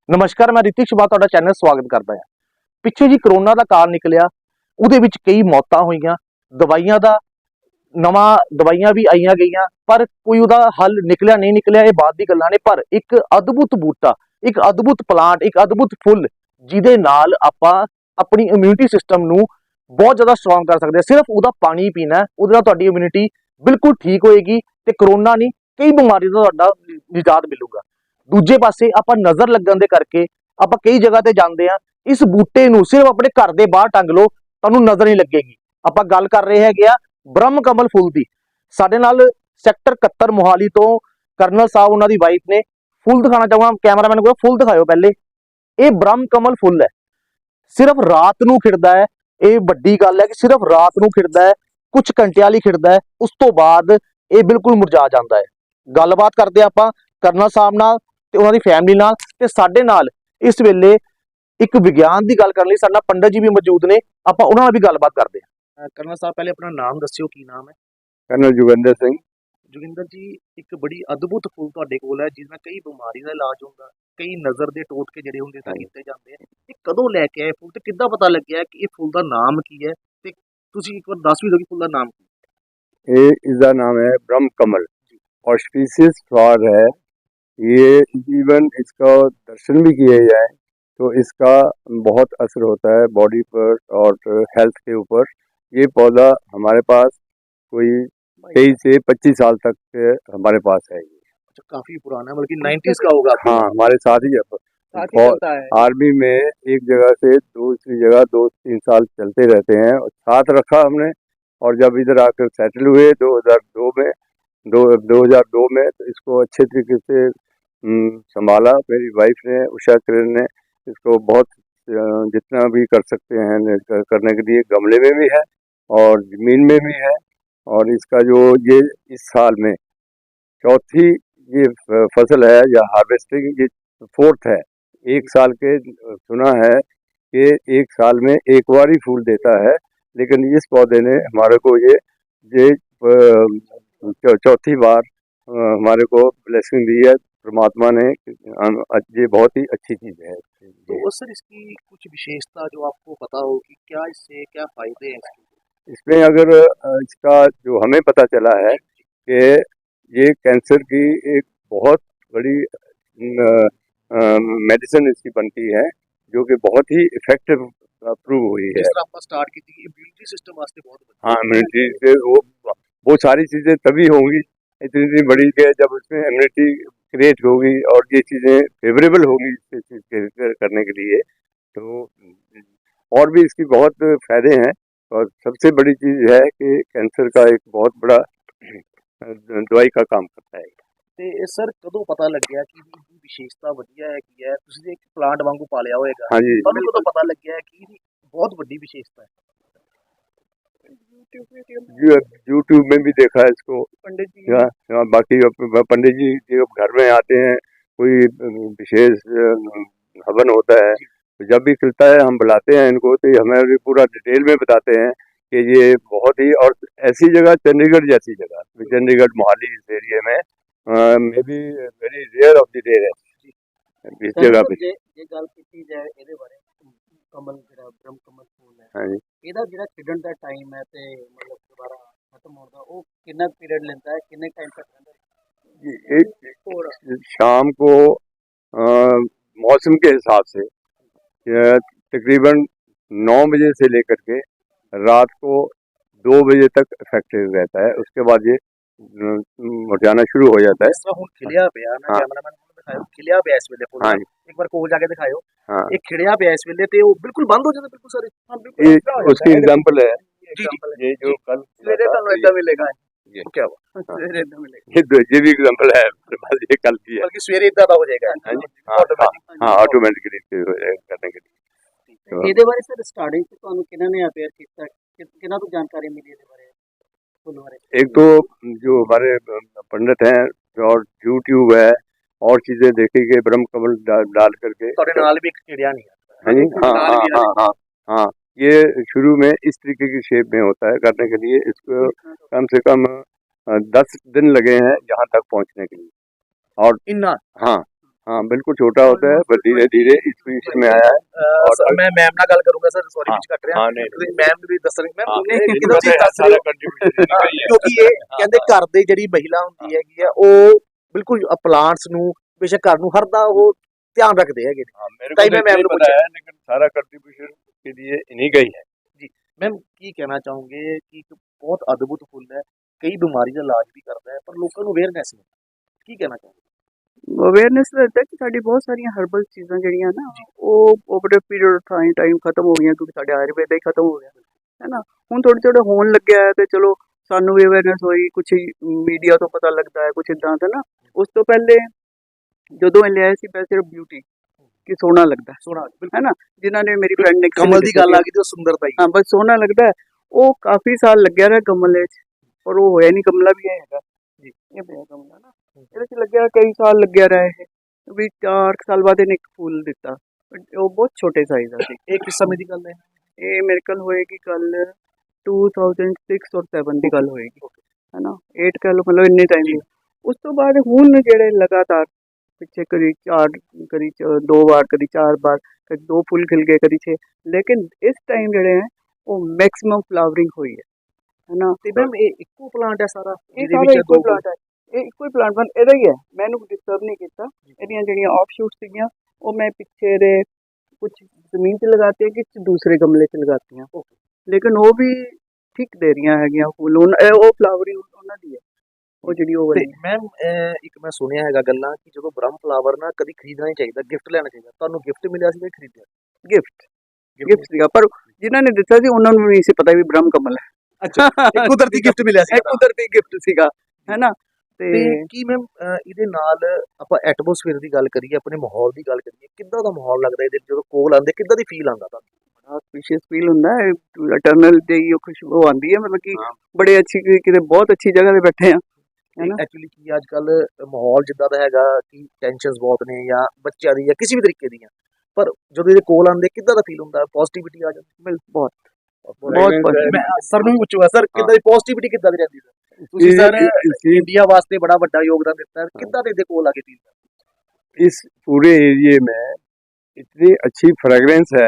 नमस्कार, मैं रितिक शबा तुहाडा चैनल स्वागत करदा हां। पिछे जी करोना का काल निकलिया, उहदे विच कई मौतां होईयां, दवाइयां दा नवां दवाइयां भी आईयां गईयां, पर कोई उहदा हल निकलिया नहीं निकलिया इह बात दी गल्लां ने। पर एक अद्भुत बूटा, एक अद्भुत प्लांट, एक अद्भुत फुੱਲ जिहदे नाल आपां अपनी इम्यूनिटी सिस्टम नूं बहुत ज़्यादा स्ट्रांग कर सकदे हां। सिर्फ उहदा पानी पीना है, उहदे नाल तुहाडी इम्यूनिटी बिल्कुल ठीक होएगी ते करोना नहीं कई बीमारियों तो तुहाडा निजात मिलूगा। दूजे पासे आपां नज़र लगन दे करके आपां कई जगह ते जांदे हां, इस बूटे नूं सिर्फ अपने घर दे बाहर टंग लो, तुहानूं नज़र नहीं लगेगी। आपां गल कर रहे हैगे आ ब्रह्म कमल फुੱਲ दी। साडे नाल सैक्टर 71 मोहाली तो कर्नल साहब उन्हां दी वाइफ ने फुੱਲ दिखाना चाहूँगा, कैमरामैन को फुੱਲ दिखाओ पहले। ये ब्रह्म कमल फुੱਲ है, सिर्फ रात नूं खिड़दा है। ये वड्डी गल है कि सिर्फ रात नूं खिड़दा है, कुछ घंटिਆਂ ਲਈ खिड़दा है, उस तो बाद ये बिल्कुल मुरझा जाता है। गलबात करते आपां कर्नल साहब नाल ते उन्हां दी फैमिली नाल ते साडे नाल इस वेले एक विज्ञान की गल करने साडे नाल पंडित जी भी मौजूद ने, आपां उन्हां नाल भी गलबात करते हैं। कर्नल साहब पहले अपना नाम दस्सिओ, की नाम है? कर्नल जोगिंदर सिंह। जोगिंदर जी, एक बड़ी अद्भुत फुੱਲ तुहाडे कोल है जिसमें कई बीमारी का इलाज होंदा, कई नज़र दे टोटके जिहड़े हुंदे तां कीते जांदे आ। ये कदों लैके आए फुੱਲ ते किद्दां पता लग्गिआ कि इह फुੱਲ दा नाम की है ते तुसीं एक बार दस भी दो कि फुੱਲ दा नाम की? ये इसका नाम है ब्रह्म कमल और स्पीसीज फ्लावर है ये। इवन इसका दर्शन भी किए जाए तो इसका बहुत असर होता है बॉडी पर और हेल्थ के ऊपर। ये पौधा हमारे पास कोई 23 से 25 साल तक से हमारे पास है। अच्छा, काफी पुराना है, बल्कि 90s का होगा। हाँ, हमारे साथ ही चलता है। आर्मी में एक जगह से दूसरी जगह 2-3 साल चलते रहते हैं और साथ रखा हमने। और जब इधर आकर सेटल हुए 2002 में 2002 में तो इसको अच्छे तरीके से संभाला मेरी वाइफ ने, उषा किरण ने। इसको बहुत जितना भी कर सकते हैं करने के लिए गमले में भी है और ज़मीन में भी है। और इसका जो ये इस साल में चौथी ये फसल है या हार्वेस्टिंग, ये 4th है। एक साल के सुना है कि एक साल में एक बार ही फूल देता है, लेकिन इस पौधे ने हमारे को ये चौथी बार हमारे को ब्लेसिंग दी है परमात्मा ने। ये बहुत ही अच्छी चीज़ है। तो सर, इसकी कुछ विशेषता जो आपको पता हो कि क्या इससे क्या फायदे हैं इसमें? अगर इसका जो हमें पता चला है कि ये कैंसर की एक बहुत बड़ी मेडिसिन इसकी बनती है, जो कि बहुत ही इफेक्टिव प्रूव हुई है। जिस तरह आपने स्टार्ट की थी, इम्यूनिटी सिस्टम वास्ते बहुत हाँ, इम्यूनिटी से वो सारी चीज़ें तभी होंगी इतनी बड़ी कि जब उसमें इम्यूनिटी क्रिएट होगी और ये चीज़ें फेवरेबल होगी इस चीज़ के करने के लिए। तो और भी इसकी बहुत फायदे हैं और सबसे बड़ी चीज़ है कि कैंसर का एक बहुत बड़ा दवाई का काम करता है। ਤੇ ਸਰ ਕਦੋਂ ਪਤਾ ਲੱਗਿਆ ਕਿ ਇਹਦੀ ਵਿਸ਼ੇਸ਼ਤਾ ਵਧੀਆ ਹੈਗੀ ਹੈ? ਤੁਸੀਂ ਤੇ ਇੱਕ ਪਲਾਂਟ ਵਾਂਗੂ ਪਾਲਿਆ ਹੋਏਗਾ, हाँ जी, ਤੁਹਾਨੂੰ ਕਦੋਂ ਪਤਾ ਲੱਗਿਆ ਕਿ ਇਹਦੀ बहुत बड़ी विशेषता है? यूट्यूब में भी देखा है इसको पंडित जी। हाँ, बाकी पंडित जी जब घर में आते हैं कोई विशेष हवन होता है तो जब भी खिलता है हम बुलाते हैं इनको, तो हमें भी पूरा डिटेल में बताते हैं कि ये बहुत ही। और ऐसी जगह चंडीगढ़ जैसी जगह, चंडीगढ़ मोहाली इस एरिया में may be very rare of the rare है इस जगह पे। ਜੇ ਗੱਲ ਕੀਤੀ ਜਾਏ ਇਹਦੇ ਬਾਰੇ, ਕਮਲ ਜਿਹੜਾ ਬ੍ਰਹਮ ਕਮਲ ਫੁੱਲ ਹੈ, हाँ जी, ਇਹਦਾ ਜਿਹੜਾ ਖਿੜਨ ਦਾ ਟਾਈਮ ਹੈ ਤੇ ਮਤਲਬ ਦੁਬਾਰਾ ਖਤਮ ਹੋਣ ਦਾ ਉਹ ਕਿੰਨਾ ਪੀਰੀਅਡ ਲੈਂਦਾ ਹੈ, ਕਿੰਨੇ ਟਾइम तक रहता है? एक शाम को मौसम के हिसाब से तकरीबन 9 बजे से लेकर के रात को 2 बजे तक इफेक्टिव रहता है। उसके बाद ये मुरझाना शुरू हो जाता है। जिस तरह हुण खिलिया पिया ना, हाँ। कैमरामैन ਨੂੰ ਦਿਖਾਓ, ਖਿਲਿਆ ਪਿਆ ਇਸ ਵੇਲੇ ਫੁੱਲ। हाँ, ਇੱਕ ਵਾਰ ਕੋਲ ਜਾ ਕੇ ਦਿਖਾਓ। हाँ, ਇਹ ਖਿੜਿਆ ਪਿਆ ਇਸ ਵੇਲੇ ਤੇ ਉਹ ਬਿਲकुल ਬੰਦ ਹੋ ਜਾਂਦਾ, बिल्कुल ਸਾਰੇ। हाँ, बिल्कुल ये ऐसा हो जाता उसकी है। एग्जाम्पल है। जी, जी। ये जो कल सवेरे ਤੁਹਾਨੂੰ ਏਦਾਂ मिलेगा। ये क्या हुआ? सवेरे ਏਦਾਂ मिलेगा, ये भी एग्जाम्पल है मेरे पास, ये कल की है। बल्कि सवेरे ਏਦਾਂ ਦਾ ਹੋ जाएगा। हाँ जी, हाँ, ऑटोमेटिकली करने के लिए। तो ਇਹਦੇ ਬਾਰੇ ਸਰ ਸਟਾਰਟਿੰਗ ਤੋਂ ਤੁਹਾਨੂੰ ਕਿਹਨਾਂ ਨੇ ਅਵੇਅਰ ਕੀਤਾ, ਕਿਹਨਾਂ ਤੋਂ ਜਾਣਕਾਰੀ ਮਿਲੀ ਇਹਦੇ ਬਾਰੇ, ਫੁੱਲ ਬਾਰੇ? एक तो जो हमारे पंडित हैं और यूट्यूब है और चीजें देखी कि ब्रह्म कमल डाल करके। ਤੁਹਾਡੇ ਨਾਲ ਵੀ ਇੱਕ ਖਿੜਿਆ ਨਹੀਂ आता। हाँ जी, हाँ हाँ हाँ हाँ हाँ, ये शुरू में इस तरीके की शेप में होता है करने के लिए। इसको कम से कम 10 दिन लगे हैं यहाँ तक पहुँचने के लिए। और इन्ना? हाँ हाँ बिल्कुल छोटा होता है, पर धीरे धीरे इसमें आया है। और ਮੈਂ ਮੈਮ ਨਾਲ ਗੱਲ ਕਰੂੰਗਾ ਸਰ, ਸੌਰੀ हाँ ਵਿੱਚ ਕੱਟ ਰਿਹਾ। हाँ नहीं ਤੇ ਮੈਮ ਵੀ ਦੱਸਣਗੇ ਮੈਮ हाँ, ਇਹ इनका ਕਿਦੋਂ तो ਚੀਜ਼ ਦੱਸ ਰਹੇ सारा ਹੋ contribution इनका ही है। ਕਿਉਂਕਿ ਇਹ ਕਹਿੰਦੇ ਘਰ ਦੇ ਜਿਹੜੀ ਮਹਿਲਾ ਹੁੰਦੀ ਹੈਗੀ ਆ ਉਹ ਬਿਲकुल ਪਲਾਂਟਸ ਨੂੰ ਬੇਸ਼ੱਕ ਘਰ ਨੂੰ ਹਰ ਦਾ ਉਹ ਧਿਆਨ ਰੱਖਦੇ ਹੈਗੇ ਨੇ। हाँ मेरे ताई को मैं तो मैम नहीं को पता है, लेकिन सारा कंट्रीब्यूशन के लिए इन्हीं का ही है। ਮੈਮ ਕੀ ਕਹਿਣਾ ਚਾਹੋਗੇ ਕਿ ਇੱਕ ਬਹੁਤ ਅਦਭੁਤ ਫੁੱਲ ਹੈ, ਕਈ ਬਿਮਾਰੀ ਦਾ ਇਲਾਜ ਵੀ ਕਰਦਾ ਹੈ, ਪਰ ਲੋਕਾਂ ਨੂੰ ਅਵੇਅਰਨੈਸ ਨਹੀਂ, ਕੀ ਕਹਿਣਾ ਚਾਹੋਗੇ? ਅਵੇਅਰਨੈਸ रहता है कि ਸਾਡੀ ਬਹੁਤ ਸਾਰੀਆਂ ਹਰਬਲ ਚੀਜ਼ਾਂ ਜਿਹੜੀਆਂ ਨਾ ਉਹ ਓਵਰ ਪੀਰੀਅਡ ਟਾਈਮ ਖਤਮ ਹੋ ਗਈਆਂ, ਕਿਉਂਕਿ ਸਾਡੇ ਆਯੁਰਵੇਦ ਹੀ ਖਤਮ ਹੋ ਗਿਆ ਹੈ ਨਾ। ਹੁਣ ਥੋੜੇ ਥੋੜੇ ਹੋਣ ਲੱਗਿਆ ਹੈ ਤੇ ਚਲੋ ਸਾਨੂੰ ਵੀ ਅਵੇਅਰਨੈਸ ਹੋਈ, ਕੁਛ ਮੀਡੀਆ ਤੋਂ ਪਤਾ ਲੱਗਦਾ ਹੈ ਕੁਛ ਇਦਾਂ ਦਾ ਨਾ। ਉਸ ਤੋਂ ਪਹਿਲੇ ਜਦੋਂ ਇਹ ਲਿਆ ਸੀ ਮੈਂ ਸਿਰਫ ਬਿਊਟੀ ਕਿ ਸੋਹਣਾ ਲੱਗਦਾ ਸੋਹਣਾ ਹੈ ਬਿਲਕੁਲ ਨਾ। ਜਿਨ੍ਹਾਂ ਨੇ ਮੇਰੀ ਫਰੈਂਡ ਨੇ ਕਮਲ ਦੀ ਗੱਲ ਆ ਗਈ ਤੇ ਉਹ ਸੁੰਦਰਤਾ ਹੀ ਹਾਂ ਬਸ ਸੋਹਣਾ ਲੱਗਦਾ ਹੈ। ਉਹ ਕਾਫੀ ਸਾਲ ਲੱਗਿਆ ਰਿਹਾ ਗਮਲੇ 'ਚ, ਪਰ ਉਹ ਹੋਇਆ ਨਹੀਂ। ਗਮਲਾ ਵੀ ਇਹ ਹੈਗਾ ਜੀ, ਇਹ ਪਿਆ ਗਮਲਾ ਨਾ, ਇਹਦੇ 'ਚ ਲੱਗਿਆ ਕਈ ਸਾਲ ਲੱਗਿਆ ਰਿਹਾ ਇਹ ਵੀ 4 ਸਾਲ ਬਾਅਦ ਇਹਨੇ ਇੱਕ ਫੁੱਲ ਦਿੱਤਾ। But ਉਹ ਬਹੁਤ ਛੋਟੇ ਸਾਈਜ਼ ਦਾ ਸੀ। ਇਹ ਕਿਸ ਸਮੇਂ ਦੀ ਗੱਲ ਹੈ? ਇਹ ਮੇਰੇ ਕੋਲ ਹੋਏਗੀ ਕੱਲ 2006 ਔਰ 7 ਦੀ ਗੱਲ ਹੋਏਗੀ ਹੈ ਨਾ, 8 ਕਹਿ ਲਓ, ਮਤਲਬ ਇੰਨੇ ਟਾਈਮ ਦੀ। ਉਸ ਤੋਂ ਬਾਅਦ ਹੁਣ ਜਿਹੜੇ ਲਗਾਤਾਰ ਪਿੱਛੇ ਕਦੀ 4 ਕਦੀ 2 ਵਾਰ ਕਦੀ 4 ਵਾਰ ਕਦੀ 2 ਫੁੱਲ ਖਿਲ ਗਏ ਕਦੀ 6, ਲੇਕਿਨ ਇਸ ਟਾਈਮ ਜਿਹੜੇ ਹੈ ਉਹ ਮੈਕਸਿਮਮ ਫਲਾਵਰਿੰਗ ਹੋਈ ਹੈ ਨਾ। ਤੇ ਮੈਮ ਇਹ ਇੱਕੋ ਪਲਾਂਟ ਹੈ ਸਾਰਾ ਇਹ ਜਿਹਦੇ ਸਾਰਾ ਵਿੱਚ ਇੱਕੋ ਦੋ ਪਲਾਂਟ ਹੈ, ਇਹ ਇੱਕੋ ਹੀ ਪਲਾਂਟ ਬਣ ਇਹਦਾ ਹੀ ਹੈ। ਮੈਂ ਇਹਨੂੰ ਡਿਸਟਰਬ ਨਹੀਂ ਕੀਤਾ। ਇਹਦੀਆਂ ਜਿਹੜੀਆਂ ਆਫ ਸ਼ੂਟ ਸੀਗੀਆਂ ਉਹ ਮੈਂ ਪਿੱਛੇ ਦੇ ਕੁਝ ਜ਼ਮੀਨ 'ਚ ਲਗਾਤੀ ਹੈ, ਕੁਝ ਦੂਸਰੇ ਗਮਲੇ 'ਚ ਲਗਾਤੀਆਂ, ਲੇਕਿਨ ਉਹ ਵੀ ਠੀਕ ਦੇ ਰਹੀਆਂ ਹੈਗੀਆਂ ਫੁੱਲ। ਉਹ ਫਲਾਵਰਿੰਗ ਉਹਨਾਂ ਦੀ ਹੈ, ਉਹ ਜਿਹੜੀ ਉਹ ਤੇ ਵਾਲੀ ਮੈਮ ਇੱਕ ਮੈਂ ਸੁਣਿਆ ਹੈਗਾ ਗੱਲਾਂ ਕਿ ਜਦੋਂ ਬ੍ਰਹਮ ਫਲਾਵਰ ਨਾ ਕਦੀ ਖਰੀਦਣਾ ਨਹੀਂ ਚਾਹੀਦਾ, ਗਿਫਟ ਲੈਣਾ ਚਾਹੀਦਾ। ਤੁਹਾਨੂੰ ਗਿਫਟ ਮਿਲਿਆ ਸੀ ਜਾਂ ਖਰੀਦਿਆ? ਗਿਫਟ ਸੀਗਾ, ਪਰ ਜਿਨ੍ਹਾਂ ਨੇ ਦਿੱਤਾ ਸੀ ਉਹਨਾਂ ਨੂੰ ਨਹੀਂ ਸੀ ਪਤਾ ਵੀ ਬ੍ਰਹਮ ਕਮਲ ਹੈ। ਅੱਛਾ, ਇੱਕ ਕੁਦਰਤੀ ਗਿਫਟ ਮਿਲਿਆ ਸੀ। ਇਹ ਕੁਦਰਤੀ ਗਿਫਟ ਸੀਗਾ ਹੈ ਨਾ। ਤੇ ਤੇ ਕੀ ਮੈਮ ਇਹਦੇ ਨਾਲ ਆਪਾਂ ਐਟਮੋਸਫੇਅਰ ਦੀ ਗੱਲ ਕਰੀਏ, ਆਪਣੇ ਮਾਹੌਲ ਦੀ ਗੱਲ ਕਰੀਏ, ਕਿੱਦਾਂ ਦਾ ਮਾਹੌਲ ਲੱਗਦਾ ਇਹਦੇ ਜਦੋਂ ਕੋਲ ਆਉਂਦੇ, ਕਿੱਦਾਂ ਦੀ ਫੀਲ ਆਉਂਦਾ ਤੁਹਾਨੂੰ? ਬੜਾ ਸਪੀਸ਼ੀਅਸ ਫੀਲ ਹੁੰਦਾ ਹੈ, ਇਟਰਨਲ ਦੀ ਉਹ ਖੁਸ਼ਬੂ ਆਉਂਦੀ ਹੈ, ਮਤਲਬ ਕਿ ਹਾਂ। ਬੜੇ ਅੱਛੀ ਕਿਤੇ ਬਹੁਤ ਅੱਛੀ ਜਗ੍ਹਾ ਤੇ ਬੈਠੇ ਆ ਹੈ ਨਾ। ਐਕਚੁਅਲੀ ਕੀ ਅੱਜ ਕੱਲ ਮਾਹੌਲ ਜਿੱਦਾਂ ਦਾ ਹੈਗਾ ਕਿ ਟੈਨਸ਼ਨਸ ਬਹੁਤ ਨੇ, ਜਾਂ ਬੱਚਿਆਂ ਦੀ ਜਾਂ ਕਿਸੇ ਵੀ ਤਰੀਕੇ ਦੀਆਂ, ਪਰ ਜਦੋਂ ਇਹਦੇ ਕੋਲ ਆਉਂਦੇ ਕਿੱਦਾਂ ਦਾ ਫੀਲ ਹੁੰਦਾ? ਪੋਜ਼ਿਟਿਵਿਟੀ ਆ ਜਾਂਦੀ? ਬਹੁਤ Fragrance positive। ਮੈਂ ਸਰ ਨੂੰ ਵੀ ਪੁੱਛੂਗਾ, ਸਰ ਕਿੱਦਾਂ ਦੀ ਪੋਜ਼ਿਟਿਵਿਟੀ ਕਿੱਦਾਂ ਦੀ ਰਹਿੰਦੀ ਸਰ? ਤੁਸੀਂ ਸਰ ਇੰਡੀਆ वास्ते बड़ा बड़ा योगदान देता है, कितना दे कोल आके फील? इस पूरे एरिए में इतनी अच्छी फ्रेगरेंस है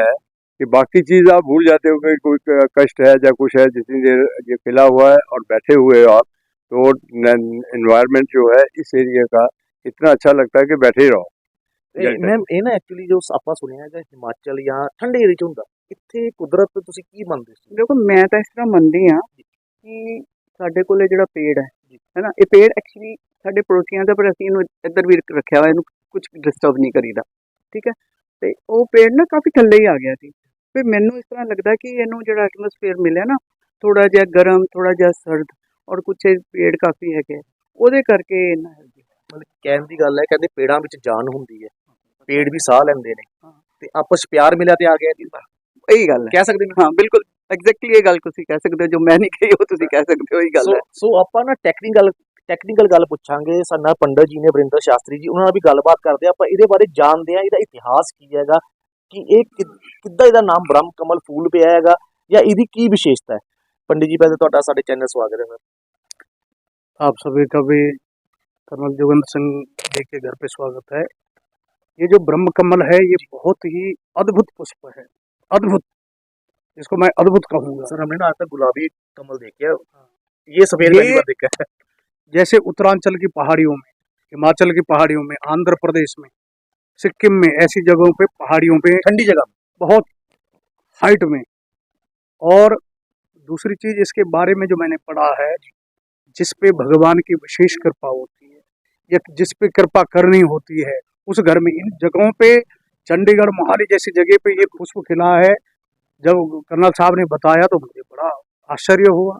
कि बाकी चीज आप भूल जाते हो कि कोई कष्ट है या कुछ है। जितनी देर ये खिला हुआ है और बैठे हुए हो आप, तो एनवायरनमेंट जो है इस एरिया का इतना अच्छा लगता है कि बैठे ही रहो। मैम ਇਹ ਨਾ ਐਕਚੁਅਲੀ ਜੋ ਆਪਾਂ ਸੁਣਿਆ ਹੈਗਾ ਹਿਮਾਚਲ ਜਾਂ ਠੰਡੇ ਏਰੀਆ ਚ ਹੁੰਦਾ, ਇੱਥੇ ਕੁਦਰਤ ਤੁਸੀਂ ਕੀ ਮੰਨਦੇ ਹੋ? ਦੇਖੋ ਮੈਂ ਤਾਂ ਇਸ ਤਰ੍ਹਾਂ ਮੰਨਦੀ ਹਾਂ ਕਿ ਸਾਡੇ ਕੋਲੇ ਜਿਹੜਾ ਪੇੜ ਹੈ ਨਾ, ਇਹ ਪੇੜ ਐਕਚੁਅਲੀ ਸਾਡੇ ਪੜੋਸੀਆਂ ਦਾ, ਪਰ ਅਸੀਂ ਇਹਨੂੰ ਇੱਧਰ ਵੀ ਰੱਖਿਆ ਹੋਇਆ, ਇਹਨੂੰ ਕੁਝ ਡਿਸਟਰਬ ਨਹੀਂ ਕਰੀਦਾ, ਠੀਕ ਹੈ। ਤੇ ਉਹ ਪੇੜ ਨਾ ਕਾਫੀ ਥੱਲੇ ਹੀ ਆ ਗਿਆ ਸੀ। ਫਿਰ ਮੈਨੂੰ ਇਸ ਤਰ੍ਹਾਂ ਲੱਗਦਾ ਕਿ ਇਹਨੂੰ ਜਿਹੜਾ ਐਟਮੋਸਫੇਅਰ ਮਿਲਿਆ ਨਾ, ਥੋੜਾ ਜਿਹਾ ਗਰਮ, ਥੋੜਾ ਜਿਹਾ ਸਰਦ, ਔਰ ਕੁਛ ਪੇੜ ਕਾਫੀ ਹੈਗੇ, ਉਹਦੇ ਕਰਕੇ ਇੰਨਾ ਹੈਲਦੀ। ਮਤਲਬ ਕਹਿਣ ਦੀ ਗੱਲ ਹੈ, ਕਹਿੰਦੇ ਪੇੜਾਂ ਵਿੱਚ ਜਾਨ ਹੁੰਦੀ ਹੈ, ਪੇੜ ਵੀ ਸਾਹ ਲੈਂਦੇ ਨੇ, ਤੇ ਆਪਸ ਪਿਆਰ ਮਿਲਿਆ ਤੇ ਆ ਗਿਆ ਜੀ। ਇਹੀ ਗੱਲ ਹੈ, ਕਹਿ ਸਕਦੇ ਨੇ? ਹਾਂ ਬਿਲਕੁਲ ਐਗਜ਼ੈਕਟਲੀ ਇਹ ਗੱਲ ਤੁਸੀਂ ਕਹਿ ਸਕਦੇ ਹੋ, ਜੋ ਮੈਂ ਨਹੀਂ ਕਹੀ ਉਹ ਤੁਸੀਂ ਕਹਿ ਸਕਦੇ ਹੋ, ਇਹੀ ਗੱਲ ਹੈ। ਸੋ ਆਪਾਂ ਨਾ ਟੈਕਨੀਕਲ ਗੱਲ ਪੁੱਛਾਂਗੇ ਸਾਡੇ ਨਾਲ ਪੰਡਤ ਜੀ ਨੇ, ਵਰਿੰਦਰ ਸ਼ਾਸਤਰੀ ਜੀ, ਉਹਨਾਂ ਨਾਲ ਵੀ ਗੱਲਬਾਤ ਕਰਦੇ ਆਪਾਂ ਇਹਦੇ ਬਾਰੇ, ਜਾਣਦੇ ਆ ਇਹਦਾ ਇਤਿਹਾਸ ਕੀ ਹੈਗਾ, ਕਿ ਇਹ ਕਿੱਦਾਂ ਇਹਦਾ ਨਾਮ ਬ੍ਰਹਮ ਕਮਲ ਫੂਲ ਪਿਆ ਹੈਗਾ, ਜਾਂ ਇਹਦੀ ਕੀ ਵਿਸ਼ੇਸ਼ਤਾ ਹੈ। पंडित जी पहले तो साढ़े चैनल स्वागत है सर। आप सभी का भी कर्नल जोगेंद्र सिंह जी के घर पे स्वागत है। ये जो ब्रह्म कमल है ये बहुत ही अद्भुत पुष्प है, अद्भुत, इसको मैं अद्भुत कहूँगा। सर हमने ना आज तक गुलाबी कमल देखे, ये सफेद पहली बार देखा है। जैसे उत्तरांचल की पहाड़ियों में, हिमाचल की पहाड़ियों में, आंध्र प्रदेश में, सिक्किम में, ऐसी जगहों पे पहाड़ियों पे, ठंडी जगह में, बहुत हाइट में। और दूसरी चीज इसके बारे में जो मैंने पढ़ा है, जिस पे भगवान की विशेष कृपा होती है या जिस पे कृपा करनी होती है, उस घर में, इन जगहों पे, चंडीगढ़ मोहाली जैसी जगह पे ये पुष्प खिला है। जब कर्नल साहब ने बताया तो मुझे बड़ा आश्चर्य हुआ,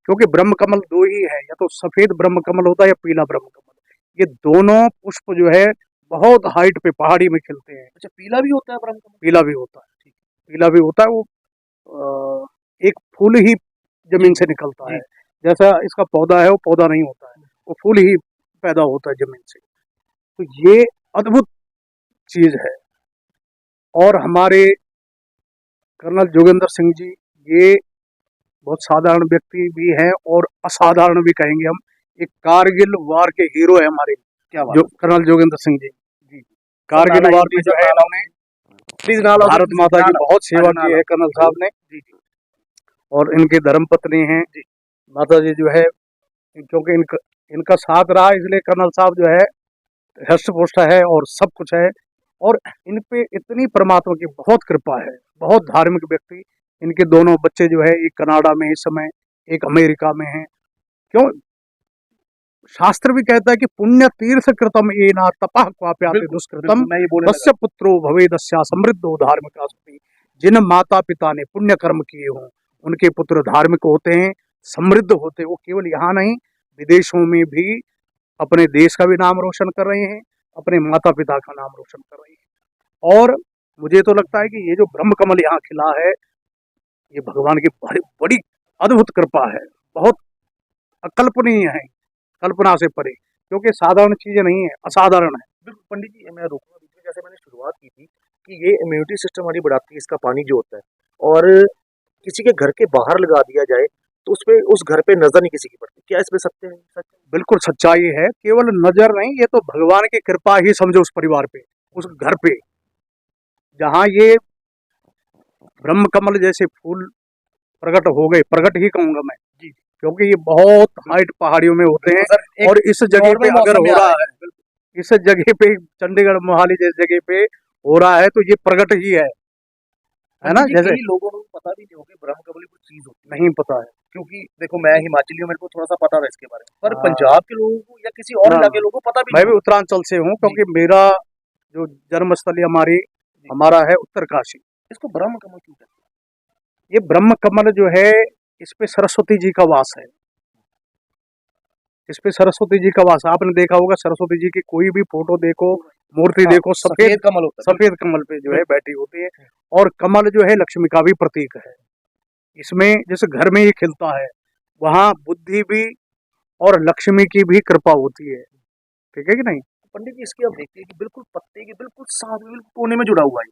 क्योंकि ब्रह्म कमल 2 ही है, या तो सफेद ब्रह्म कमल होता है या पीला ब्रह्म कमल। ये दोनों पुष्प जो है बहुत हाइट पे पहाड़ी में खिलते हैं। अच्छा पीला भी होता है ब्रह्म कमल? पीला भी होता है, पीला भी होता है। वो एक फूल ही जमीन से निकलता है, जैसा इसका पौधा है वो पौधा नहीं होता है, वो फूल ही पैदा होता है जमीन से। तो ये अद्भुत चीज है। और हमारे कर्नल जोगेंद्र सिंह जी ये बहुत साधारण व्यक्ति भी हैं और असाधारण भी कहेंगे हम। एक कारगिल वार के हीरो है हमारे, क्या बात जो कर्नल जोगेंद्र सिंह जी। कारगिल वार में जो है इन्होंने प्लीज नाला भारत माता की बहुत सेवा की है कर्नल साहब ने। और इनके धर्मपत्नी हैं माता जी जो है, क्योंकि इनका साथ रहा इसलिए कर्नल साहब जो है हृष्ट पुष्ट है और सब कुछ है। और इन पे इतनी परमात्मा की बहुत कृपा है, बहुत धार्मिक व्यक्ति। इनके दोनों बच्चे जो है एक कनाडा में इस समय, एक अमेरिका में है। क्यों, शास्त्र भी कहता है कि पुण्य तीर्थ कृतम एना तपः क्वाप्याति दुष्कृतम तस्य पुत्रो भवेदस्या समृद्धो धार्मिका सुखी। जिन माता पिता ने पुण्य कर्म किए हों उनके पुत्र धार्मिक होते हैं, समृद्ध होते हैं। वो केवल यहाँ नहीं, विदेशों में भी अपने देश का भी नाम रोशन कर रहे हैं, अपने माता पिता का नाम रोशन कर रहे हैं। और मुझे तो लगता है कि ये जो ब्रह्म कमल यहाँ खिला है, ये भगवान की बड़ी अद्भुत कृपा है, बहुत अकल्पनीय है, कल्पना से परे, क्योंकि साधारण चीजें नहीं है, असाधारण है। बिल्कुल पंडित जी, मैं रोकूंगा बीच में। जैसे मैंने शुरुआत की थी कि ये इम्यूनिटी सिस्टम हमारी बढ़ाती है, इसका पानी जो होता है, और किसी के घर के बाहर लगा दिया जाए तो उस घर पे नजर नहीं किसी की पड़ती। क्या इसमें सत्य है? सच है? बिल्कुल सच्चाई है, केवल नजर नहीं, ये तो भगवान की कृपा ही समझो उस परिवार पे, उस घर पे, जहाँ ये ब्रह्म कमल जैसे फूल प्रकट हो गए, प्रकट ही कहूंगा मैं जी, क्योंकि ये बहुत हाइट पहाड़ियों में होते हैं। और इस जगह पे अगर हो रहा है, इस जगह पे चंडीगढ़ मोहाली जैसी जगह पे हो रहा है, तो ये प्रकट ही है ना। जैसे लोगों को पता भी नहीं होगा ब्रह्म कमल कुछ चीज होती नहीं पता है, क्योंकि देखो मैं हिमाचली हूँ, मेरे को थोड़ा सा पता था इसके बारे में, पर पंजाब के लोगों को या किसी और इलाके के लोगों को पता भी मैं नहीं। भी उत्तरांचल से हूँ, क्योंकि मेरा जो जन्मस्थली हमारा है उत्तरकाशी। इसको ब्रह्म कमल क्यों कहते हैं? ये ब्रह्म कमल जो है, इस पे सरस्वती जी का वास है, इस पे सरस्वती जी का वास। आपने देखा होगा सरस्वती जी की कोई भी फोटो देखो, मूर्ति देखो, सफेद कमल होता है, सफेद कमल पे जो है बैठी होती है। और कमल जो है लक्ष्मी का भी प्रतीक है। इसमें जैसे घर में ये खिलता है, वहाँ बुद्धि भी और लक्ष्मी की भी कृपा होती है, ठीक है कि नहीं। पंडित जी इसकी आप देखिए कि बिल्कुल पत्ते के बिल्कुल साथ में, बिल्कुल कोने में जुड़ा हुआ है,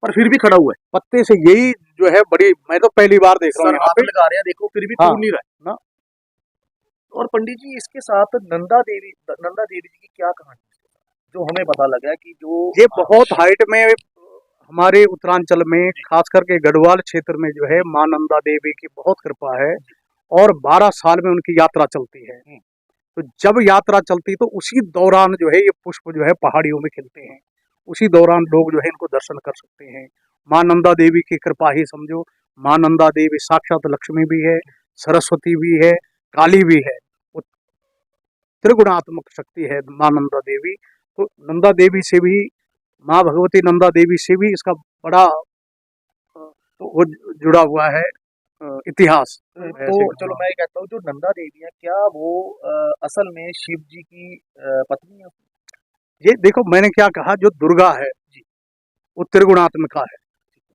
पर फिर भी खड़ा हुआ है। पत्ते से यही जो है बड़ी, मैं तो पहली बार देख रहा हूँ यहाँ पे। लगा रहे हैं, देखो फिर भी टूट नहीं रहा है ना। और पंडित जी इसके साथ नंदा देवी जी की क्या कहानी है, जो हमें पता लगा है कि जो ये बहुत हाइट में हमारे उत्तरांचल में, खास करके गढ़वाल क्षेत्र में जो है मां नंदा देवी की बहुत कृपा है। और 12 साल में उनकी यात्रा चलती है। तो जब यात्रा चलती तो उसी दौरान जो है ये पुष्प जो है पहाड़ियों में खिलते हैं, उसी दौरान लोग जो है इनको दर्शन कर सकते हैं। मां नंदा देवी की कृपा ही समझो। मां नंदा देवी साक्षात लक्ष्मी भी है, सरस्वती भी है, काली भी है, वो त्रिगुणात्मक शक्ति है मां नंदा देवी। तो नंदा देवी से भी, माँ भगवती नंदा देवी से भी इसका बड़ा वो जुड़ा हुआ है इतिहास। तो चलो मैं ये कहता हूँ, जो नंदा देवी है क्या वो असल में शिव जी की पत्नी है? ये देखो मैंने क्या कहा, जो दुर्गा है जी वो त्रिगुणात्मिका है,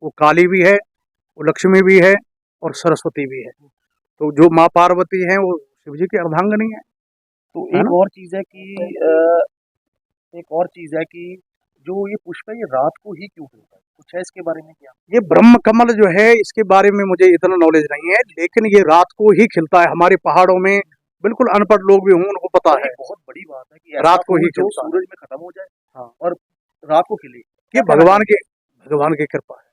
वो काली भी है, वो लक्ष्मी भी है और सरस्वती भी है। तो जो माँ पार्वती है वो शिव जी की अर्धांगिनी है। तो है एक ना? और चीज है कि जो ये पुष्प है ये रात को ही क्यों खिलता है, कुछ है इसके बारे में क्या? ये ब्रह्म कमल जो है इसके बारे में मुझे इतना नॉलेज नहीं है, लेकिन ये रात को ही खिलता है। हमारे पहाड़ों में बिल्कुल अनपढ़ लोग भी हों उनको पता है, बहुत बड़ी बात है कि रात को ही जो खिलता है। सूरज में खत्म हो जाए, हाँ, और रात को खिले। ये भगवान की कृपा है,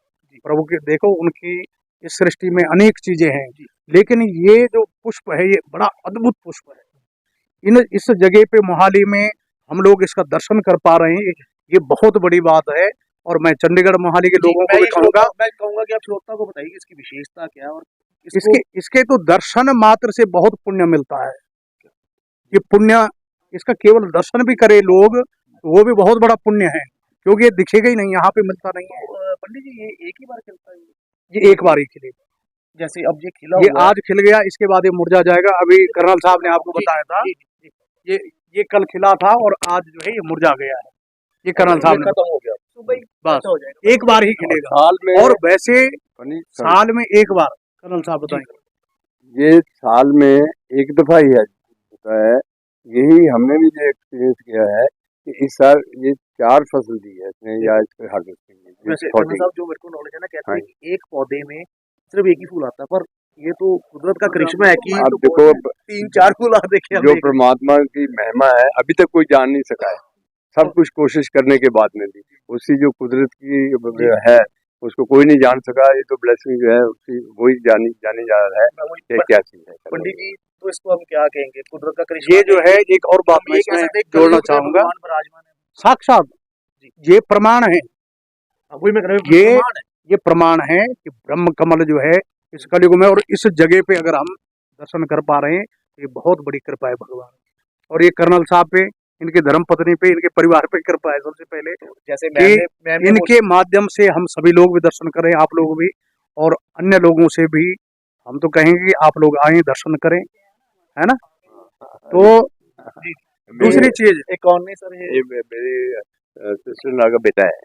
प्रभु की। देखो उनकी इस सृष्टि में अनेक चीजें हैं, लेकिन ये जो पुष्प है ये बड़ा अद्भुत पुष्प है। इस जगह पे मोहाली में हम लोग इसका दर्शन कर पा रहे हैं, ये बहुत बड़ी बात है। और मैं चंडीगढ़ मोहाली के लोगों को भी कहूँगा, मैं कहूँगा कि आप श्रोता को बताइए इसकी विशेषता क्या है, और इसके तो दर्शन मात्र से बहुत पुण्य मिलता है। ये पुण्य, इसका केवल दर्शन भी करे लोग तो वो भी बहुत बड़ा पुण्य है, क्योंकि ये दिखेगा ही नहीं, यहाँ पे मिलता नहीं है। पंडित जी ये एक ही बार खिलता है? ये एक बार ही खिलेगा। जैसे अब ये खिला ये आज खिल गया, इसके बाद ये मुरझा जाएगा। अभी कर्नल साहब ने आपको बताया था, ये कल खिला था और आज जो है ये मुरझा गया है। ये कर्नल साहब ने खत्म हो गया, बस हो जाएगा, एक बार ही खिलेगा साल में। और वैसे साल में एक बार। कर्नल साहब बताएंगे। ये साल में एक दफा ही होता है। यही हमने भी जो एक्सपीरियंस किया है कि इस साल ये 4 फसल दी है इसने, या इसके हार्वेस्टिंग। वैसे कर्नल साहब जो मेरे को नॉलेज है ना, कहते हैं कि एक पौधे में सिर्फ एक ही फूल आता है, पर ये तो कुदरत का करिश्मा है कि आप देखो 3-4 फूल आ देखे। जो परमात्मा की महिमा है अभी तक कोई जान नहीं सका है। सब कुछ कोशिश करने के बाद में भी उसकी जो कुदरत की है उसको कोई नहीं जान सका। ये तो ब्लेसिंग जो है उसकी वही जानी जानी जा रहा है कि क्या चीज है। पंडित जी, तो इसको हम क्या कहेंगे, कुदरत का करिश्मा? ये जो है एक और बात मैं इसमें जोड़ना चाहूंगा, साक्षात ये प्रमाण है, वही मैं कह रहा हूं, ये प्रमाण है। ये प्रमाण है कि ब्रह्म कमल जो है इस कलयुग में और इस जगह पे अगर हम दर्शन कर पा रहे हैं ये बहुत बड़ी कृपा है भगवान। और ये कर्नल साहब पे, इनके धर्म पत्नी पे, इनके परिवार पे कृपा है सबसे पहले जैसे कि मैम इनके माध्यम से हम सभी लोग भी दर्शन करें, आप लोग भी और अन्य लोगों से भी हम तो कहेंगे कि आप लोग आए दर्शन करें, है ना। तो दूसरी चीज एक कौन नहीं सर, ये मेरे सिस्टर का बेटा है।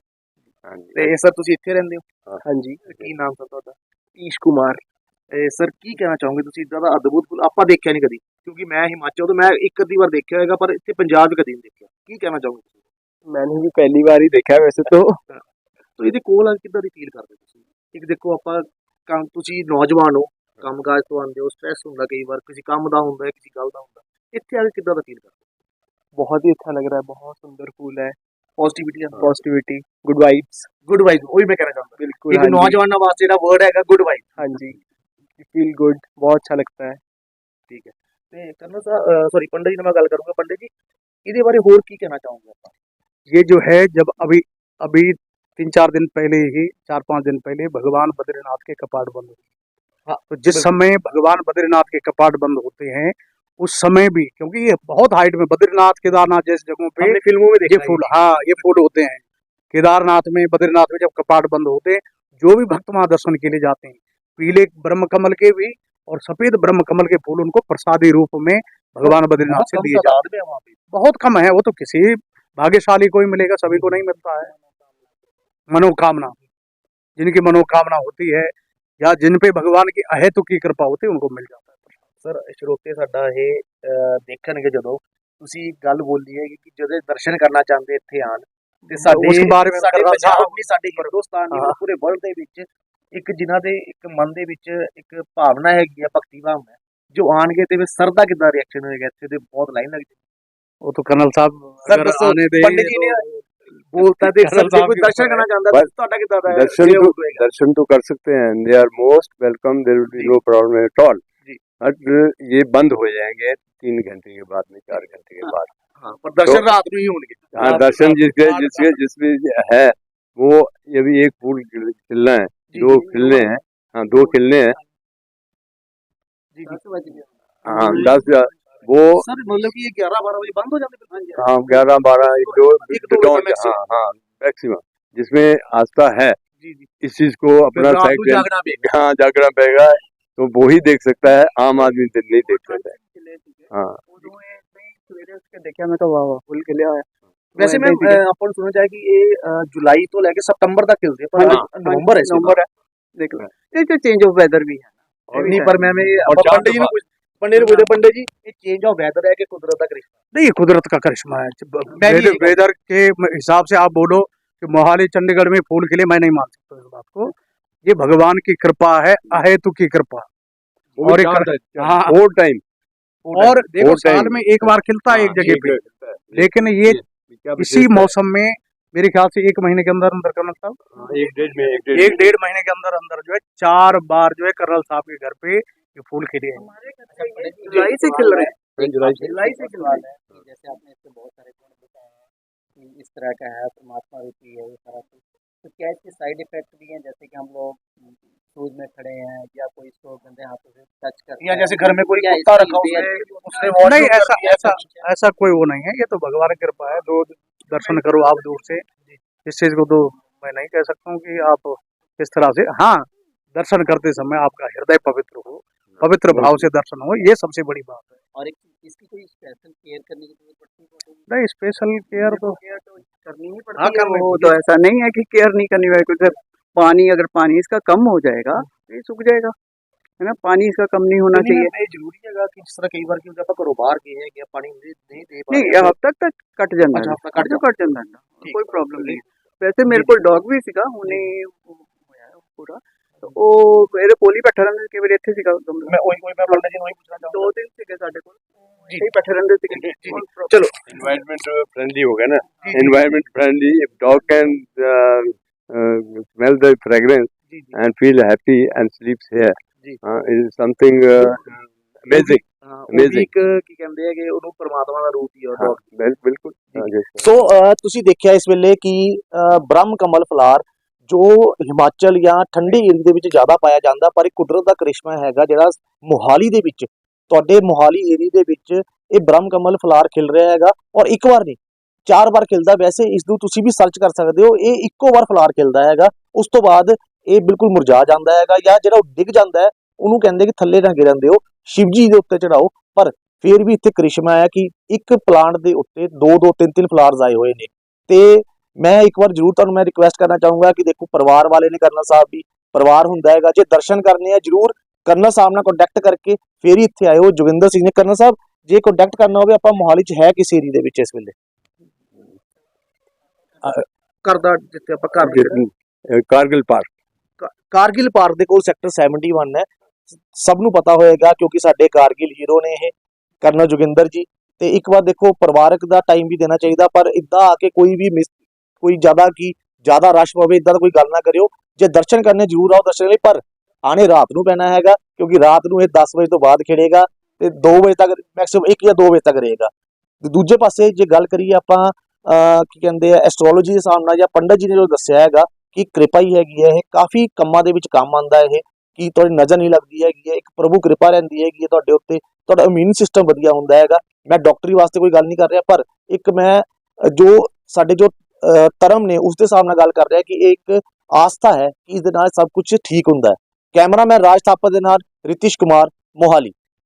हाँ जी। ਤੇ ਸਰ ਤੁਸੀਂ ਇੱਥੇ ਰਹਿੰਦੇ ਹੋ? ਹਾਂਜੀ ਕੀ ਨਾਮ ਸਰ ਤੁਹਾਡਾ? ਈਸ਼ ਕੁਮਾਰ। ਸਰ ਕੀ ਕਹਿਣਾ ਚਾਹੋਗੇ ਤੁਸੀਂ, ਇਦਾਂ ਦਾ ਅਦਭੁਤ ਫੁੱਲ ਆਪਾਂ ਦੇਖਿਆ ਨਹੀਂ ਕਦੀ, ਕਿਉਂਕਿ ਮੈਂ ਹਿਮਾਚਲ ਤੋਂ, ਮੈਂ ਇੱਕ ਅੱਧੀ ਵਾਰ ਦੇਖਿਆ ਹੋਏਗਾ ਪਰ ਇੱਥੇ ਪੰਜਾਬ 'ਚ ਕਦੀ ਨਹੀਂ ਦੇਖਿਆ। ਕੀ ਕਹਿਣਾ ਚਾਹੋਗੇ ਤੁਸੀਂ? मैंने भी पहली बार ही देखा है वैसे तो। ਤੋ ਇਹਦੇ ਕੋਲ ਆ ਕਿੱਦਾਂ ਦੀ ਫੀਲ ਕਰਦੇ ਤੁਸੀਂ? ਇੱਕ ਦੇਖੋ ਆਪਾਂ ਕੰਮ, ਤੁਸੀਂ ਨੌਜਵਾਨ ਹੋ, ਕੰਮਕਾਜ ਤੋਂ ਆਉਂਦੇ ਹੋ, ਸਟ੍ਰੈਸ ਹੁੰਦਾ ਕਈ ਵਾਰ, ਕਿਸੇ ਕੰਮ ਦਾ ਹੁੰਦਾ ਹੈ, ਕਿਸੇ ਗੱਲ ਦਾ ਹੁੰਦਾ, ਇੱਥੇ ਆ ਕੇ ਕਿੱਦਾਂ ਦਾ ਫੀਲ ਕਰਦੇ? बहुत ही अच्छा लग रहा है, बहुत सुंदर फूल है, ਪੋਜ਼ਿਟਿਵਿਟੀ ਆ, positivity, good vibes. Good vibe, ਉਹੀ ਮੈਂ ਕਹਿਣਾ ਚਾਹੁੰਦਾ। बिल्कुल ਇੱਕ ਨੌਜਵਾਨਾਂ ਵਾਸਤੇ ਜਿਹੜਾ ਵਰਡ ਹੈਗਾ ਗੁੱਡ ਵਾਈਬ। हाँ जी, फील गुड, बहुत अच्छा लगता है। ਠੀਕ ਹੈ। ਤੇ ਕਰਨਲ ਸਾਹਿਬ, ਸੌਰੀ ਪੰਡਿਤ ਜੀ ਨਾਲ ਮੈਂ ਗੱਲ ਕਰੂੰਗਾ। ਪੰਡਿਤ ਜੀ, ਇਹਦੇ ਬਾਰੇ ਹੋਰ ਕੀ ਕਹਿਣਾ ਚਾਹੋਗੇ ਆਪਾਂ? ये जो है जब अभी अभी 3-4 दिन पहले ही, 4-5 दिन पहले भगवान बद्रीनाथ के कपाट बंद हुए। हाँ, तो जिस समय भगवान बद्रीनाथ के कपाट बंद होते हैं उस समय भी, क्योंकि ये बहुत हाइट में, बद्रीनाथ केदारनाथ जैसी जगहों पे हमने फिल्मों में देखा ये फूल, हाँ ये फूल होते हैं। केदारनाथ में, बद्रीनाथ में जब कपाट बंद होते हैं, जो भी भक्त वहां दर्शन के लिए जाते हैं, पीले ब्रह्म कमल के भी और सफेद ब्रह्म कमल के फूल उनको प्रसादी रूप में भगवान बद्रीनाथ से दिए जाते हैं। वहाँ पे बहुत कम है, वो तो किसी भाग्यशाली को ही मिलेगा, सभी को नहीं मिलता है। मनोकामना, जिनकी मनोकामना होती है या जिन पे भगवान की अहेतु की कृपा होती है उनको मिल जाता है। ਸਰ ਸਰੋਤੇ ਸਾਡਾ ਇਹ ਦੇਖਣਗੇ, ਜਦੋਂ ਤੁਸੀਂ ਗੱਲ ਬੋਲੀ ਹੈ ਕਿ ਜਦੋਂ ਦਰਸ਼ਨ ਕਰਨਾ ਚਾਹੁੰਦੇ ਇੱਥੇ ਆਣ, ਤੇ ਸਾਡੇ ਉਸ ਬਾਰੇ ਵਿੱਚ ਸਾਡੇ ਕਰਨਾ ਪੰਜਾਬ ਦੀ, ਸਾਡੇ ਹਿੰਦੁਸਤਾਨ ਦੀ, ਹਾਂ। ਪੂਰੇ ਵਰਲਡ ਦੇ ਵਿੱਚ ਇੱਕ ਜਿਨ੍ਹਾਂ ਦੇ ਇੱਕ ਮਨ ਦੇ ਵਿੱਚ ਇੱਕ ਭਾਵਨਾ ਹੈਗੀ ਆ, ਭਗਤੀ ਭਾਵਨਾ, ਜੋ ਆਣਗੇ ਤੇ ਫਿਰ ਸਰ ਦਾ ਕਿੱਦਾਂ ਰਿਐਕਸ਼ਨ ਹੋਏਗਾ? ਇੱਥੇ ਤੇ ਬਹੁਤ ਲਾਈਨ ਲੱਗ ਜਾਏਗੀ। वो तो कर्नल साहब सर अगर दसो, आने दें पंडित जी ने बोलता है, सर कर्नल जो साहब कोई के दर्शन ऊपर करना चाहता है, बस ਤੁਹਾਡਾ ਕਿੱਦਾਂ ਦਾ दर्शन तो कर सकते हैं, they are most welcome, there will be no problem at all. जी। बट ये बंद हो जाएंगे 3 घंटे के बाद में, 4 घंटे के बाद। हाँ, पर दर्शन रात में ही होंगे। हाँ, दर्शन जिसमें है वो, ये भी एक फूल खिलना है, जी, 2 जी। खिलने हैं। हाँ, 2 खिलने हैं। जी जी हाँ, 10 वो, सर मतलब कि ये 11-12 बजे बंद हो जाते हैं? हाँ 11-12 1 2 एक दो हाँ बजे maximum। हाँ मैक्सिमम, जिसमें आस्था है जी जी। इस चीज को अपना फिर रात साइड को जागना भी है। हाँ जागना पड़ेगा, तो वो ही देख सकता है, आम आदमी तो नहीं देख सकता है। हाँ, ਸਵੇਰੇ ਉੱਠ ਕੇ ਦੇਖਿਆ ਮੈਂ ਤਾਂ ਵਾਹ ਵਾਹ ਫੁੱਲ ਖਿਲਿਆ ਹੋਇਆ। ਵੈਸੇ ਮੈਂ ਆਪਾਂ ਨੂੰ ਸੁਣਿਆ ਜਾਏ ਕਿ ਇਹ ਜੁਲਾਈ ਤੋਂ ਲੈ ਕੇ ਸਤੰਬਰ ਤੱਕ ਖਿਲਦੇ ਆ, ਪਰ ਅੱਜ ਨਵੰਬਰ ਹੈ, नंबर है, देख लो ये तो चेंज ऑफ वेदर भी है। और नहीं, पर मैं और पंडित चांद जी ने कुछ, पंडित ने पूछा, पंडित जी ये चेंज ऑफ वेदर है कि कुदरत का करिश्मा? नहीं, ये कुदरत का करिश्मा है। मैं भी यही वेदर के हिसाब से आप बोलो कि मोहाली चंडीगढ़ में फूल खिले, मैं नहीं मान सकता इस बात को। ये भगवान की कृपा है, अहेतु की कृपा। और हाँ, और टाइम और देखो और time। साल में एक बार खिलता है एक जगह पे, लेकिन ये इसी मौसम में मेरे ख्याल से 1 महीने के अंदर अंदर कर्नल साहब, 1-1.5 महीने के अंदर अंदर जो है 4 बार जो है कर्नल साहब के घर पे ये फूल खिले हैं। जुलाई से खिल रहे हैं, जुलाई से खिल रहा है। जैसे आपने इसके बहुत सारे गुण बताए हैं कि इस तरह का है, परमात्मा रूपी है ये सारा कुछ, तो क्या इसके साइड इफेक्ट भी हैं? जैसे कि हम लोग सूरज में खड़े हैं या कोई इसको गंदे हाथों से टच करते या हैं, जैसे घर में कोई क्या कुत्ता इसकी रखा बेयर- उसने वॉश नहीं, कर ऐसा दिया, ऐसा ऐसा कोई वो नहीं है, ये तो भगवान की कृपा है। दो दर्शन करो आप दूर से, इस चीज को तो मैं नहीं कह सकता हूँ कि आप इस तरह से, हाँ दर्शन करते समय आपका हृदय पवित्र हो, पवित्र भाव से दर्शन हो, ये सबसे बड़ी बात है। और एक इसकी कोई स्पेशल केयर करने की जरूरत पड़ती है? नहीं, स्पेशल केयर तो करनी ही हाँ पड़ती है। करने वो तो ऐसा नहीं है कि केयर नहीं करनी है। कुछ पानी, अगर पानी इसका कम हो जाएगा तो ये सूख जाएगा, है ना। पानी इसका कम नहीं होना चाहिए। ये जरूरी है कि जिस तरह कई बार क्योंकि ਆਪਾਂ ਘਰੋਂ ਬਾਹਰ ਗਏ हैं कि पानी नहीं दे पा नहीं, रहे हैं, हफ्ता तक कट जाता अच्छा, है, हफ्ता कट कट जाता है, ठीक। कोई प्रॉब्लम नहीं। वैसे मेरे को डॉग भी सीखा हुने होया पूरा, तो ਉਹ ਮੇਰੇ ਕੋਲ ਹੀ ਬੈਠਾ ਰਹਿੰਦਾ, ਕਈ ਵਾਰ ਇੱਥੇ ਸੀਗਾ ਗਮਲਾ। मैं वही मैं पंडित जी ने वही पूछना चाहूंगा। 2 दिन ਸੀਗੇ ਸਾਡੇ ਕੋਲ। ਸਹੀ ਬੈਠੇ ਰਹਿੰਦੇ ਸੀਗੇ ਚਲੋ एनवायरमेंट फ्रेंडली हो गया ना, environment friendly. If dog can smell the fragrance जी जी and feel happy and sleeps here, जी it is something amazing। ਉਹ Amazing। ਵੀ ਇੱਕ ਕੀ ਕਹਿੰਦੇ ਹੈਗੇ ਉਹਨੂੰ ਪਰਮਾਤਮਾ ਦਾ ਰੂਪ ਹੀ ਆ हाँ, ਡੌਗ। बिल्कुल। हाँ, yes, sir। ਸੋ ਤੁਸੀਂ ਦੇਖਿਆ ਇਸ ਵੇਲੇ ਕਿ ਬ੍ਰਹਮ ਕਮਲ ਫਲਾਰ ਜੋ ਹਿਮਾਚਲ ਜਾਂ ਠੰਡੇ ਏਰੀਏ ਦੇ ਵਿੱਚ ਜ਼ਿਆਦਾ ਪਾਇਆ ਜਾਂਦਾ, ਪਰ ਇਹ ਕੁਦਰਤ ਦਾ ਕਰਿਸ਼ਮਾ ਹੈਗਾ ਜਿਹੜਾ ਮੋਹਾਲੀ ਦੇ ਵਿੱਚ, ਤੁਹਾਡੇ ਮੋਹਾਲੀ ਏਰੀਏ ਦੇ ਵਿੱਚ ਇਹ ਬ੍ਰਹਮ ਕਮਲ ਫਲਾਰ ਖਿਲ ਰਿਹਾ ਹੈਗਾ। ਔਰ ਇੱਕ ਵਾਰ ਨਹੀਂ 4 ਵਾਰ ਖਿਲਦਾ। ਵੈਸੇ ਇਸ ਨੂੰ ਤੁਸੀਂ ਵੀ ਸਰਚ ਕਰ ਸਕਦੇ ਹੋ, ਇਹ ਇੱਕੋ ਵਾਰ ਫਲਾਰ ਖਿਲਦਾ ਹੈਗਾ, ਉਸ ਤੋਂ ਬਾਅਦ ਇਹ ਬਿਲਕੁਲ ਮੁਰਝਾ ਜਾਂਦਾ ਹੈਗਾ, ਜਾਂ ਜਿਹੜਾ ਉਹ ਡਿੱਗ ਜਾਂਦਾ ਹੈ ਉਹਨੂੰ ਕਹਿੰਦੇ ਕਿ ਥੱਲੇ ਨਾ ਗਿਰਨ ਦਿਓ, ਸ਼ਿਵ ਜੀ ਦੇ ਉੱਤੇ ਚੜਾਓ। ਪਰ ਫਿਰ ਵੀ ਇੱਥੇ ਕਰਿਸ਼ਮਾ ਹੈ ਕਿ ਇੱਕ ਪਲਾਂਟ ਦੇ ਉੱਤੇ 2-2 3-3 ਫਲਾਰਸ ਆਏ ਹੋਏ ਨੇ। ਤੇ ਮੈਂ ਇੱਕ ਵਾਰ ਜ਼ਰੂਰ ਤੁਹਾਨੂੰ ਮੈਂ ਰਿਕੁਐਸਟ ਕਰਨਾ ਚਾਹੂੰਗਾ ਕਿ ਦੇਖੋ ਪਰਿਵਾਰ ਵਾਲੇ ਨੇ, ਕਰਨਲ ਸਾਹਿਬ ਵੀ ਪਰਿਵਾਰ ਹੁੰਦਾ ਹੈਗਾ, ਜੇ ਦਰਸ਼ਨ ਕਰਨੇ ਆ ਜ਼ਰੂਰ ਕਰਨਲ ਸਾਹਿਬ ਨਾਲ ਕੰਟੈਕਟ ਕਰਕੇ ਫਿਰ ਹੀ ਇੱਥੇ ਆਇਓ। ਜੋਗਿੰਦਰ ਸਿੰਘ ਨੇ, ਕਰਨਲ ਸਾਹਿਬ ਜੇ ਕੰਟੈਕਟ ਕਰਨਾ ਹੋਵੇ ਆਪਾਂ ਮੋਹਾਲੀ 'ਚ ਹੈ ਕਿਸ ਏਰੀਏ ਦੇ ਵਿੱਚ ਇਸ ਵੇਲੇ ਕਰਦਾ, ਜਿੱਥੇ ਆਪਾਂ कारगिल पार्क। ਕਾਰਗਿਲ ਪਾਰਕ ਦੇ ਕੋਲ ਸੈਕਟਰ 71 ਹੈ। ਸਭ ਨੂੰ ਪਤਾ ਹੋਏਗਾ ਕਿਉਂਕਿ ਸਾਡੇ ਕਾਰਗਿਲ ਹੀਰੋ ਨੇ ਇਹ ਕਰਨਲ ਜੋਗਿੰਦਰ ਜੀ। ਤੇ ਇੱਕ ਵਾਰ ਦੇਖੋ ਪਰਿਵਾਰਕ ਦਾ ਟਾਈਮ ਵੀ ਦੇਣਾ ਚਾਹੀਦਾ, ਪਰ ਇਦਾਂ ਆ ਕੇ ਕੋਈ ਜ਼ਿਆਦਾ ਰਸ਼ ਪਵੇ ਇਦਾਂ ਦਾ ਕੋਈ ਗੱਲ ਨਾ ਕਰਿਓ। ਜੇ ਦਰਸ਼ਨ ਕਰਨੇ ਜ਼ਰੂਰ ਆਓ ਦਰਸ਼ਨ ਲਈ, ਪਰ ਆਣੇ ਰਾਤ ਨੂੰ ਪੈਣਾ ਹੈਗਾ ਕਿਉਂਕਿ ਰਾਤ ਨੂੰ ਇਹ 10 ਵਜੇ ਤੋਂ ਬਾਅਦ ਖਿੜੇਗਾ ਤੇ 2 ਵਜੇ ਤੱਕ, ਮੈਕਸਿਮਮ 1 ਜਾਂ 2 ਵਜੇ ਤੱਕ ਰਹੇਗਾ। ਤੇ ਦੂਜੇ ਪਾਸੇ ਜੇ ਗੱਲ ਕਰੀਏ ਆਪਾਂ ਕੀ ਕਹਿੰਦੇ ਆ ਐਸਟ੍ਰੋਲੋਜੀ ਦੇ ਹਿਸਾਬ ਨਾਲ, ਜਾਂ ਪੰਡਤ ਜੀ ਨੇ ਜੋ ਦੱਸਿਆ ਹੈਗਾ ਕਿ ਕਿਰਪਾ ਹੀ ਹੈਗੀ ਹੈ, ਇਹ ਕਾਫੀ ਕੰਮਾਂ ਦੇ ਵਿੱਚ ਕੰਮ ਆਉਂਦਾ ਹੈ, ਇਹ ਕਿ ਤੁਹਾਡੀ ਨਜ਼ਰ ਨਹੀਂ ਲੱਗਦੀ ਹੈਗੀ ਹੈ, ਇੱਕ ਪ੍ਰਭੂ ਕਿਰਪਾ ਰਹਿੰਦੀ ਹੈਗੀ ਹੈ ਤੁਹਾਡੇ ਉੱਤੇ, ਤੁਹਾਡਾ ਇਮਿਊਨ ਸਿਸਟਮ ਵਧੀਆ ਹੁੰਦਾ ਹੈਗਾ। ਮੈਂ ਡਾਕਟਰੀ ਵਾਸਤੇ ਕੋਈ ਗੱਲ ਨਹੀਂ ਕਰ ਰਿਹਾ, ਪਰ ਇੱਕ ਮੈਂ ਜੋ ਸਾਡੇ ਜੋ ਧਰਮ ਨੇ ਉਸ ਦੇ ਹਿਸਾਬ ਨਾਲ ਗੱਲ ਕਰ ਰਿਹਾ ਕਿ ਇਹ ਇੱਕ ਆਸਥਾ ਹੈ ਕਿ ਇਸ ਦੇ ਨਾਲ ਸਭ ਕੁਝ ਠੀਕ ਹੁੰਦਾ ਹੈ। ਕੈਮਰਾਮੈਨ ਰਾਜ ਥਾਪਰ ਦੇ ਨਾਲ ਰਿਤਿਸ਼ ਕੁਮਾਰ, ਮੋਹਾਲੀ।